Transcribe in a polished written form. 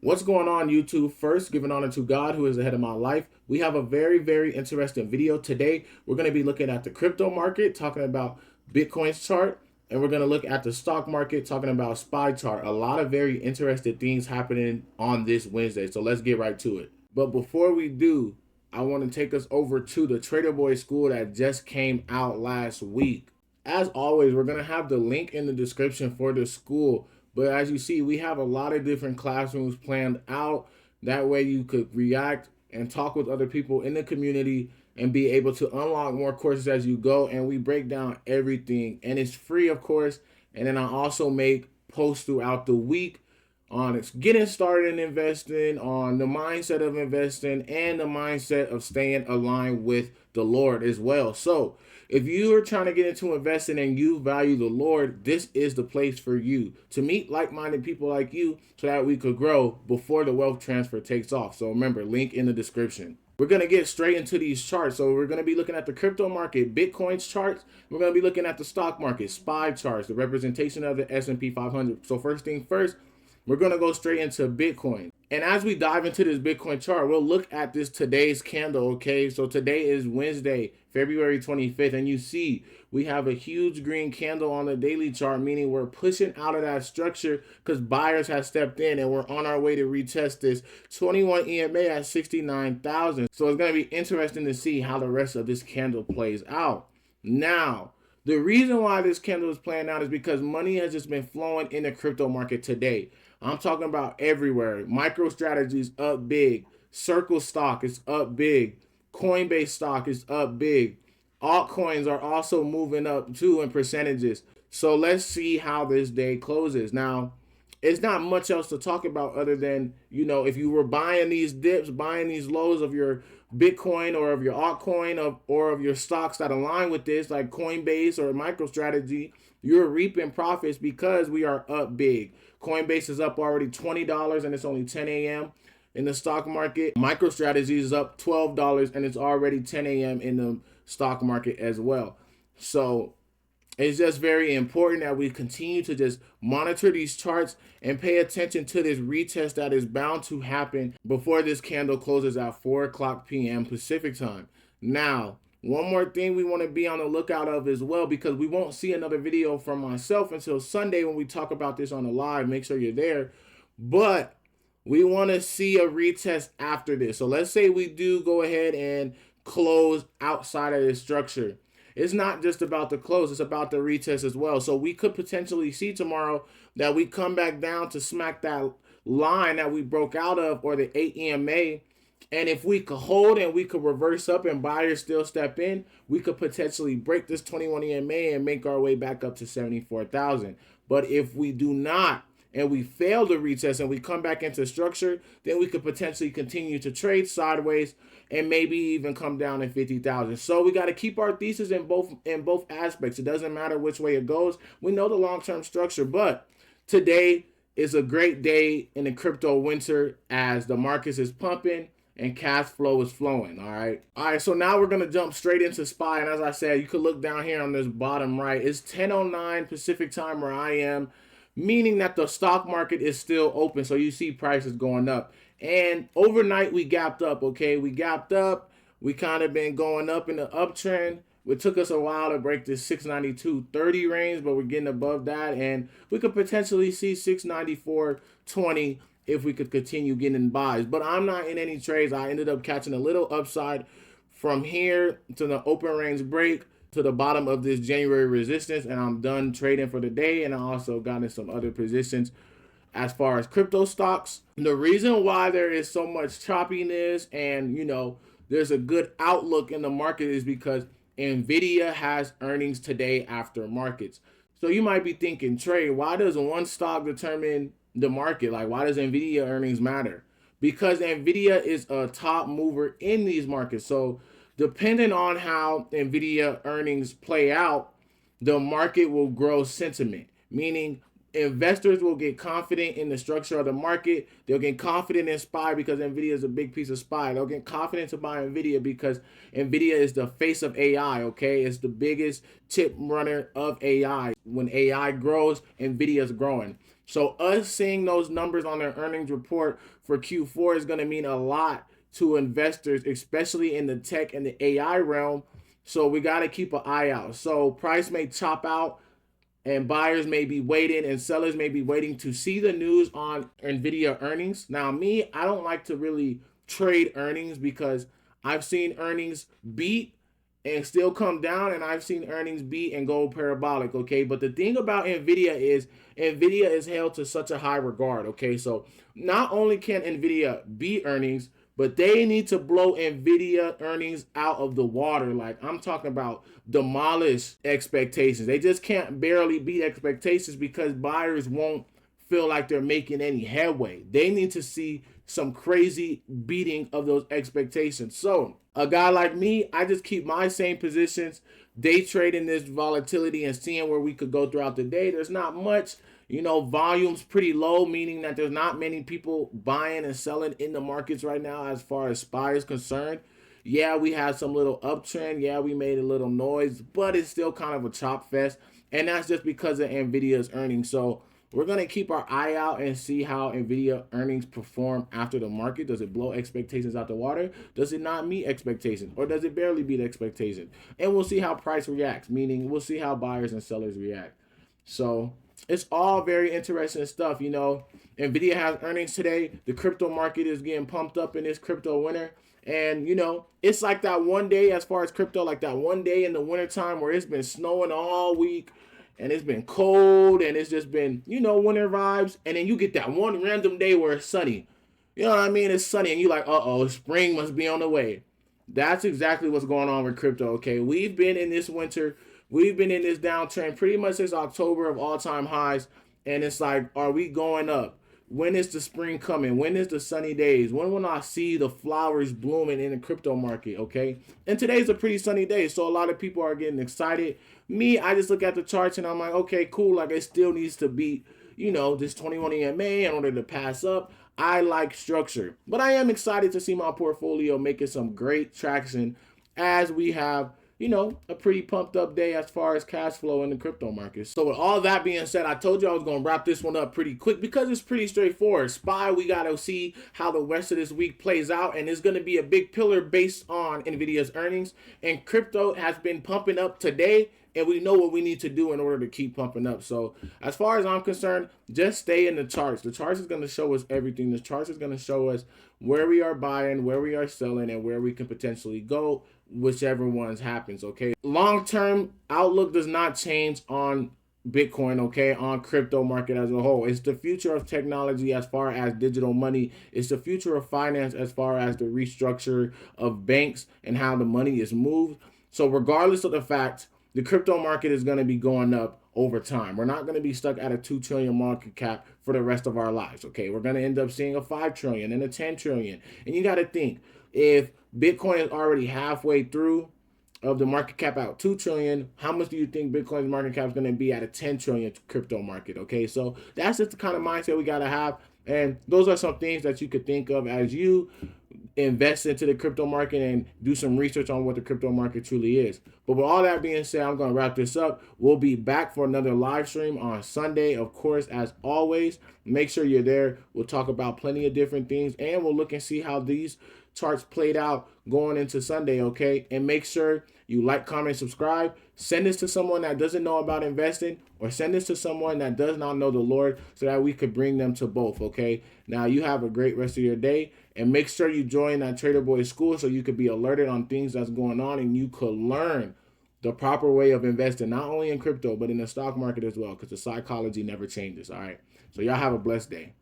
What's going on, YouTube? First, giving honor to God, who is the head of my life. We have a very interesting video today. We're going to be looking at the crypto market, talking about Bitcoin's chart, and we're going to look at the stock market, talking about SPY chart. A lot of very interesting things happening on this Wednesday, so let's get right to it. But before we do, I want to take us over to the TraderBoyz school that just came out last week. As always, we're going to have the link in the description for the school. But as you see, we have a lot of different classrooms planned out. That way you could react and talk with other people in the community and be able to unlock more courses as you go. And we break down everything. And it's free, of course. And then I also make posts throughout the week on getting started in investing, on the mindset of investing, and the mindset of staying aligned with the Lord as well. So if you are trying to get into investing and you value the Lord, this is the place for you to meet like-minded people like you so that we could grow before the wealth transfer takes off. So remember, link in the description. We're going to get straight into these charts. So we're going to be looking at the crypto market, Bitcoin's charts. We're going to be looking at the stock market, SPY charts, the representation of the S&P 500. So first thing first, we're going to go straight into Bitcoin. And as we dive into this Bitcoin chart, we'll look at this today's candle, okay? So today is Wednesday, February 25th, and you see we have a huge green candle on the daily chart, meaning we're pushing out of that structure because buyers have stepped in and we're on our way to retest this 21 EMA at 69,000. So it's going to be interesting to see how the rest of this candle plays out. Now, the reason why this candle is playing out is because money has just been flowing in the crypto market today. I'm talking about everywhere. MicroStrategy's up big. Circle stock is up big. Coinbase stock is up big. Altcoins are also moving up too in percentages. So let's see how this day closes. Now, it's not much else to talk about other than, if you were buying these dips, buying these lows of your Bitcoin or of your altcoin or of your stocks that align with this, like Coinbase or MicroStrategy, you're reaping profits because we are up big. Coinbase is up already $20 and it's only 10 a.m. in the stock market. MicroStrategy is up $12 and it's already 10 a.m. in the stock market as well. So it's just very important that we continue to just monitor these charts and pay attention to this retest that is bound to happen before this candle closes at 4 o'clock p.m. Pacific time. Now, one more thing we want to be on the lookout of as well, because we won't see another video from myself until Sunday when we talk about this on the live. Make sure you're there. But we want to see a retest after this. So let's say we do go ahead and close outside of this structure. It's not just about the close, it's about the retest as well. So we could potentially see tomorrow that we come back down to smack that line that we broke out of, or the 8 EMA. And if we could hold and we could reverse up and buyers still step in, we could potentially break this 21 EMA and make our way back up to 74,000. But if we do not, and we fail to retest and we come back into structure, then we could potentially continue to trade sideways and maybe even come down in 50,000. So we got to keep our thesis in both aspects. It doesn't matter which way it goes. We know the long-term structure, but today is a great day in the crypto winter as the markets is pumping and cash flow is flowing. All right, so now we're going to jump straight into SPY. And as I said, you could look down here on this bottom right. It's 10:09 Pacific time where I am, meaning that the stock market is still open. So you see prices going up. And overnight we gapped up, okay? We gapped up. We kind of been going up in the uptrend. It took us a while to break this 692.30 range, but we're getting above that. And we could potentially see 694.20 if we could continue getting buys. But I'm not in any trades. I ended up catching a little upside from here to the open range break to the bottom of this January resistance, and I'm done trading for the day. And I also got in some other positions as far as crypto stocks. The reason why there is so much choppiness and there's a good outlook in the market is because NVDA has earnings today after markets. So you might be thinking, Trey, why does one stock determine the market? Like, why does NVIDIA earnings matter? Because NVIDIA is a top mover in these markets. So depending on how NVIDIA earnings play out, the market will grow sentiment, meaning investors will get confident in the structure of the market. They'll get confident in SPY because NVIDIA is a big piece of SPY. They'll get confident to buy NVIDIA because NVIDIA is the face of AI, okay? It's the biggest chip runner of AI. When AI grows, NVIDIA is growing. So us seeing those numbers on their earnings report for Q4 is going to mean a lot to investors, especially in the tech and the AI realm. So we got to keep an eye out. So price may chop out and buyers may be waiting and sellers may be waiting to see the news on NVIDIA earnings. Now, me, I don't like to really trade earnings because I've seen earnings beat and still come down, and I've seen earnings beat and go parabolic, okay? But the thing about NVIDIA is held to such a high regard, okay? So not only can NVIDIA beat earnings, but they need to blow NVIDIA earnings out of the water. Like, I'm talking about demolish expectations. They just can't barely beat expectations because buyers won't feel like they're making any headway. They need to see some crazy beating of those expectations. So a guy like me, I just keep my same positions, day trading this volatility and seeing where we could go throughout the day. There's not much, volume's pretty low, meaning that there's not many people buying and selling in the markets right now as far as SPY is concerned. Yeah, we had some little uptrend. Yeah, we made a little noise, but it's still kind of a chop fest. And that's just because of NVIDIA's earnings. So we're going to keep our eye out and see how NVIDIA earnings perform after the market. Does it blow expectations out the water? Does it not meet expectations? Or does it barely beat expectations? And we'll see how price reacts, meaning we'll see how buyers and sellers react. So it's all very interesting stuff. NVIDIA has earnings today. The crypto market is getting pumped up in this crypto winter. And, it's like that one day as far as crypto, like that one day in the wintertime where it's been snowing all week and it's been cold and it's just been, winter vibes. And then you get that one random day where it's sunny. You know what I mean? It's sunny and you're like, uh-oh, spring must be on the way. That's exactly what's going on with crypto, okay? We've been in this winter. We've been in this downtrend pretty much since October of all-time highs. And it's like, are we going up? When is the spring coming? When is the sunny days? When will I see the flowers blooming in the crypto market, okay? And today's a pretty sunny day, so a lot of people are getting excited. Me, I just look at the charts and I'm like, okay, cool. Like, it still needs to beat, this 21 EMA in order to pass up. I like structure. But I am excited to see my portfolio making some great traction as we have a pretty pumped up day as far as cash flow in the crypto market. So with all that being said, I told you I was going to wrap this one up pretty quick because it's pretty straightforward. SPY, we got to see how the rest of this week plays out, and it's going to be a big pillar based on NVIDIA's earnings. And crypto has been pumping up today, and we know what we need to do in order to keep pumping up. So as far as I'm concerned, just stay in the charts. The charts is going to show us everything. The charts is going to show us where we are buying, where we are selling, and where we can potentially go, whichever ones happens, okay? Long-term outlook does not change on Bitcoin, okay, on crypto market as a whole. It's the future of technology as far as digital money. It's the future of finance as far as the restructure of banks and how the money is moved. So regardless of the fact, the crypto market is going to be going up over time. We're not going to be stuck at a 2 trillion market cap for the rest of our lives, okay? We're going to end up seeing a 5 trillion and a 10 trillion. And you got to think, if Bitcoin is already halfway through of the market cap out 2 trillion, how much do you think Bitcoin's market cap is going to be at a 10 trillion crypto market? Okay, so that's just the kind of mindset we got to have. And those are some things that you could think of as you invest into the crypto market and do some research on what the crypto market truly is. But with all that being said, I'm going to wrap this up. We'll be back for another live stream on Sunday, of course, as always. Make sure you're there. We'll talk about plenty of different things, and we'll look and see how these charts played out going into Sunday, okay? And make sure you like, comment, subscribe. Send this to someone that doesn't know about investing, or send this to someone that does not know the Lord, so that we could bring them to both, okay? Now, you have a great rest of your day, and make sure you join that TraderBoyz school so you could be alerted on things that's going on, and you could learn the proper way of investing, not only in crypto, but in the stock market as well, because the psychology never changes, all right? So y'all have a blessed day.